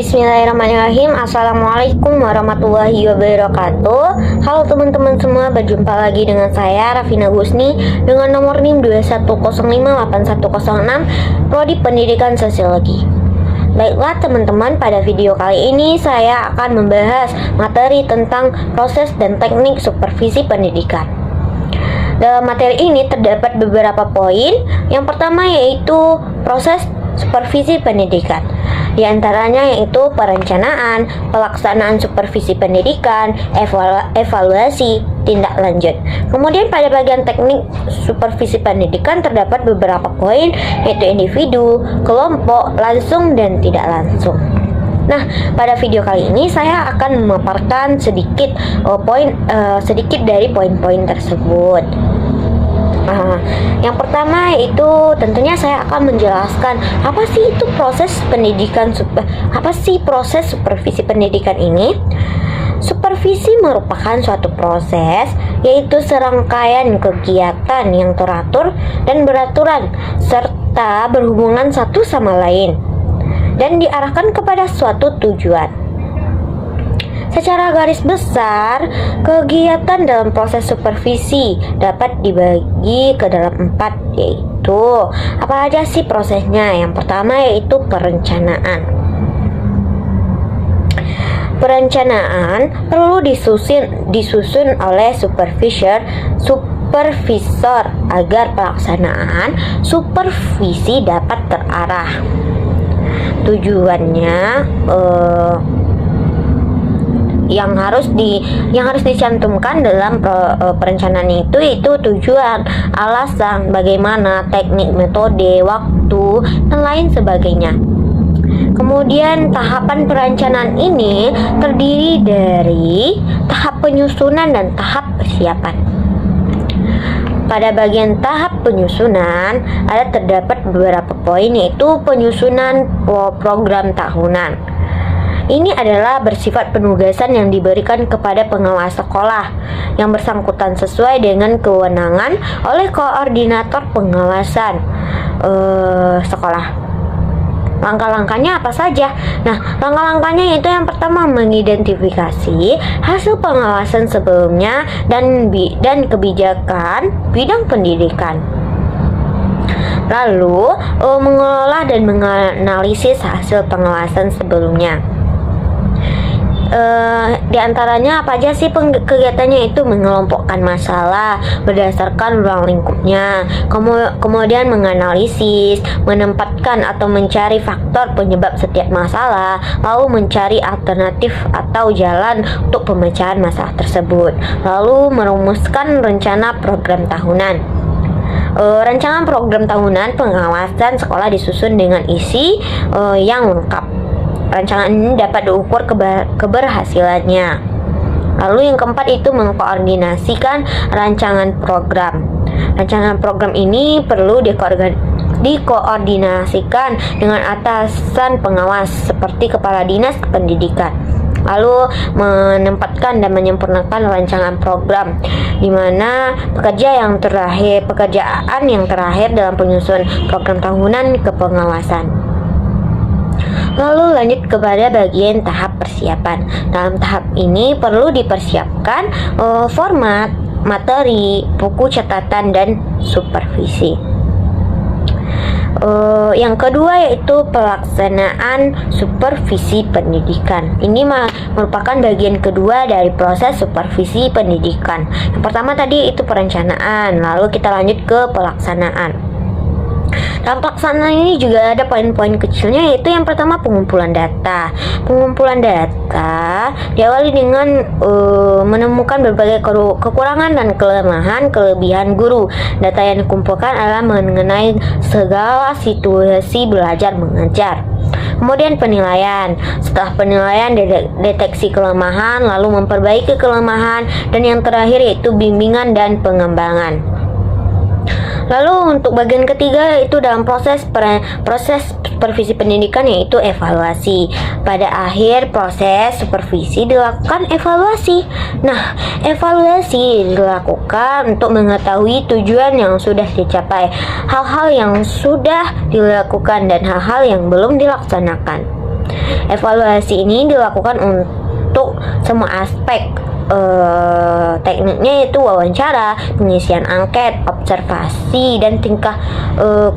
Bismillahirrahmanirrahim. Assalamualaikum warahmatullahi wabarakatuh. Halo teman-teman semua, berjumpa lagi dengan saya Rafina Gusni dengan nomor NIM 21058106 Prodi Pendidikan Sosiologi. Baiklah teman-teman, pada video kali ini saya akan membahas materi tentang proses dan teknik supervisi pendidikan. Dalam materi ini terdapat beberapa poin. Yang pertama yaitu proses supervisi pendidikan. Di antaranya yaitu perencanaan, pelaksanaan supervisi pendidikan, evaluasi, tindak lanjut. Kemudian pada bagian teknik supervisi pendidikan terdapat beberapa poin yaitu individu, kelompok, langsung dan tidak langsung. Nah, pada video kali ini saya akan memaparkan sedikit dari poin-poin tersebut. Yang pertama yaitu tentunya saya akan menjelaskan apa sih proses supervisi pendidikan ini. Supervisi merupakan suatu proses, yaitu serangkaian kegiatan yang teratur dan beraturan serta berhubungan satu sama lain dan diarahkan kepada suatu tujuan. Secara garis besar, kegiatan dalam proses supervisi dapat dibagi ke dalam 4, yaitu apa aja sih prosesnya? Yang pertama yaitu perencanaan. Perencanaan perlu disusun oleh supervisor agar pelaksanaan supervisi dapat terarah. Tujuannya yang harus dicantumkan dalam perencanaan itu yaitu tujuan, alasan, bagaimana, teknik, metode, waktu, dan lain sebagainya. Kemudian tahapan perencanaan ini terdiri dari tahap penyusunan dan tahap persiapan. Pada bagian tahap penyusunan terdapat beberapa poin yaitu penyusunan program tahunan. Ini adalah bersifat penugasan yang diberikan kepada pengawas sekolah yang bersangkutan sesuai dengan kewenangan oleh koordinator pengawasan sekolah. Langkah-langkahnya apa saja? Nah, langkah-langkahnya itu yang pertama mengidentifikasi hasil pengawasan sebelumnya dan kebijakan bidang pendidikan. Lalu, mengelola dan menganalisis hasil pengawasan sebelumnya. Di antaranya apa aja sih kegiatannya itu mengelompokkan masalah berdasarkan ruang lingkupnya, kemudian menganalisis, menempatkan atau mencari faktor penyebab setiap masalah, lalu mencari alternatif atau jalan untuk pemecahan masalah tersebut, lalu merumuskan rencana program tahunan. Rancangan program tahunan pengawasan sekolah disusun dengan isi yang lengkap. Rancangan ini dapat diukur keberhasilannya. Lalu yang keempat itu mengkoordinasikan rancangan program. Rancangan program ini perlu dikoordinasikan dengan atasan pengawas seperti kepala dinas pendidikan. Lalu menempatkan dan menyempurnakan rancangan program, di mana pekerjaan yang terakhir dalam penyusunan program tahunan ke pengawasan. Lalu lanjut kepada bagian tahap persiapan. Dalam tahap ini perlu dipersiapkan format, materi, buku catatan, dan supervisi. Yang kedua yaitu pelaksanaan supervisi pendidikan. Ini merupakan bagian kedua dari proses supervisi pendidikan. Yang pertama tadi itu perencanaan, lalu kita lanjut ke pelaksanaan. Dalam pelaksanaan ini juga ada poin-poin kecilnya, yaitu yang pertama pengumpulan data. Pengumpulan data diawali dengan menemukan berbagai kekurangan dan kelebihan guru. Data yang dikumpulkan adalah mengenai segala situasi belajar mengajar. Kemudian penilaian. Setelah penilaian, deteksi kelemahan, lalu memperbaiki kelemahan, dan yang terakhir yaitu bimbingan dan pengembangan. Lalu untuk bagian ketiga yaitu dalam proses supervisi pendidikan yaitu evaluasi. Pada akhir proses supervisi dilakukan evaluasi. Nah, evaluasi dilakukan untuk mengetahui tujuan yang sudah dicapai, hal-hal yang sudah dilakukan dan hal-hal yang belum dilaksanakan. Evaluasi ini dilakukan untuk semua aspek. Tekniknya yaitu wawancara, pengisian angket, observasi, dan tingkah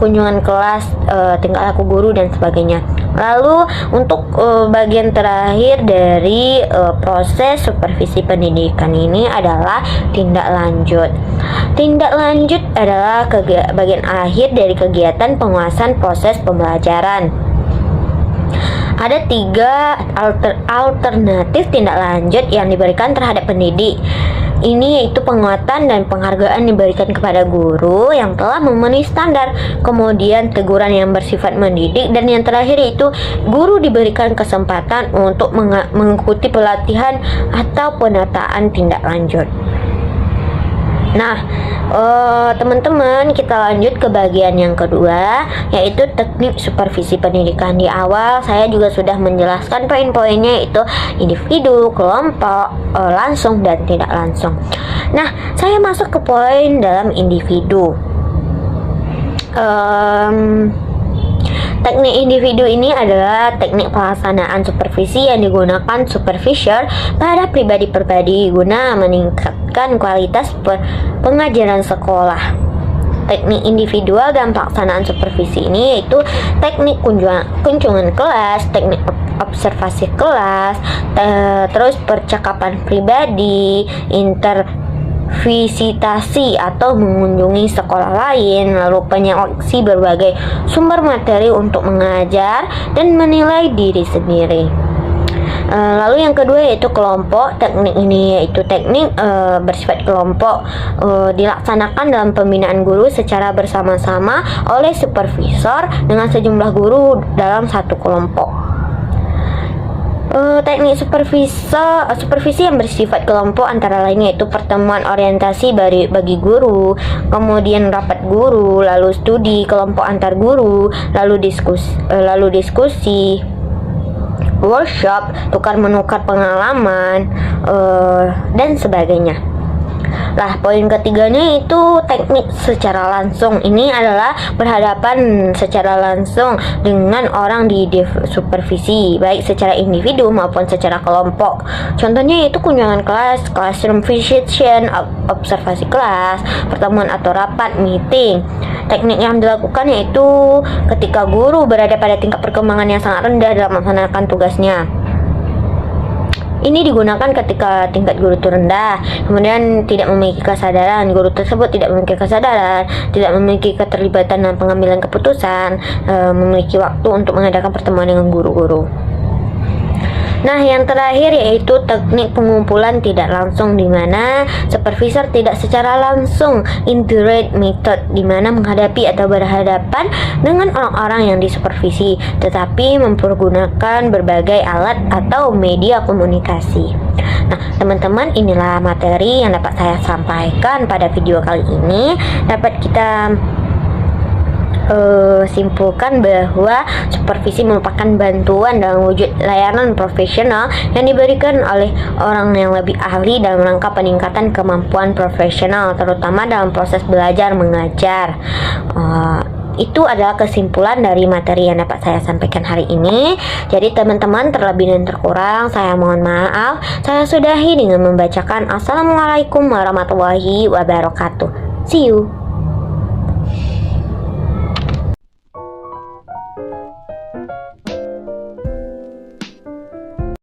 kunjungan kelas, tingkah laku guru dan sebagainya. Lalu untuk bagian terakhir dari proses supervisi pendidikan ini adalah tindak lanjut. Tindak lanjut adalah bagian akhir dari kegiatan penguasaan proses pembelajaran. Ada 3 alternatif tindak lanjut yang diberikan terhadap pendidik. Ini yaitu penguatan dan penghargaan diberikan kepada guru yang telah memenuhi standar, kemudian teguran yang bersifat mendidik, dan yang terakhir yaitu guru diberikan kesempatan untuk mengikuti pelatihan atau penataan tindak lanjut. Nah, teman-teman, kita lanjut ke bagian yang kedua, yaitu teknik supervisi pendidikan. Di awal saya juga sudah menjelaskan poin-poinnya, yaitu individu, kelompok, langsung dan tidak langsung. Nah, saya masuk ke poin dalam individu. Teknik individu ini adalah teknik pelaksanaan supervisi yang digunakan supervisor pada pribadi-pribadi guna meningkatkan kualitas pengajaran sekolah. Teknik individual dan pelaksanaan supervisi ini yaitu teknik kunjungan kelas, teknik observasi kelas, terus percakapan pribadi, visitasi atau mengunjungi sekolah lain, lalu penyeleksi berbagai sumber materi untuk mengajar dan menilai diri sendiri. Lalu yang kedua yaitu kelompok. Teknik ini yaitu teknik bersifat kelompok, dilaksanakan dalam pembinaan guru secara bersama-sama oleh supervisor dengan sejumlah guru dalam satu kelompok. Teknik supervisi yang bersifat kelompok antara lain yaitu pertemuan orientasi bagi guru, kemudian rapat guru, lalu studi kelompok antar guru, lalu diskusi, workshop, tukar menukar pengalaman, dan sebagainya. Lah, poin ketiganya itu teknik secara langsung. Ini adalah berhadapan secara langsung dengan orang di supervisi, baik secara individu maupun secara kelompok. Contohnya yaitu kunjungan kelas, classroom visitation, observasi kelas, pertemuan atau rapat, meeting. Teknik yang dilakukan yaitu ketika guru berada pada tingkat perkembangan yang sangat rendah dalam melaksanakan tugasnya. Ini digunakan ketika tingkat guru itu rendah, kemudian tidak memiliki kesadaran, guru tersebut tidak memiliki kesadaran, tidak memiliki keterlibatan dalam pengambilan keputusan, memiliki waktu untuk mengadakan pertemuan dengan guru-guru. Nah, yang terakhir yaitu teknik pengumpulan tidak langsung, di mana supervisor tidak secara langsung indirect method, di mana menghadapi atau berhadapan dengan orang-orang yang disupervisi, tetapi mempergunakan berbagai alat atau media komunikasi. Nah, teman-teman, inilah materi yang dapat saya sampaikan pada video kali ini. Dapat kita simpulkan bahwa supervisi merupakan bantuan dalam wujud layanan profesional yang diberikan oleh orang yang lebih ahli dalam rangka peningkatan kemampuan profesional, terutama dalam proses belajar mengajar. Itu adalah kesimpulan dari materi yang dapat saya sampaikan hari ini. Jadi teman-teman, terlebih dan terkurang saya mohon maaf. Saya sudahi dengan membacakan Assalamualaikum warahmatullahi wabarakatuh. See you.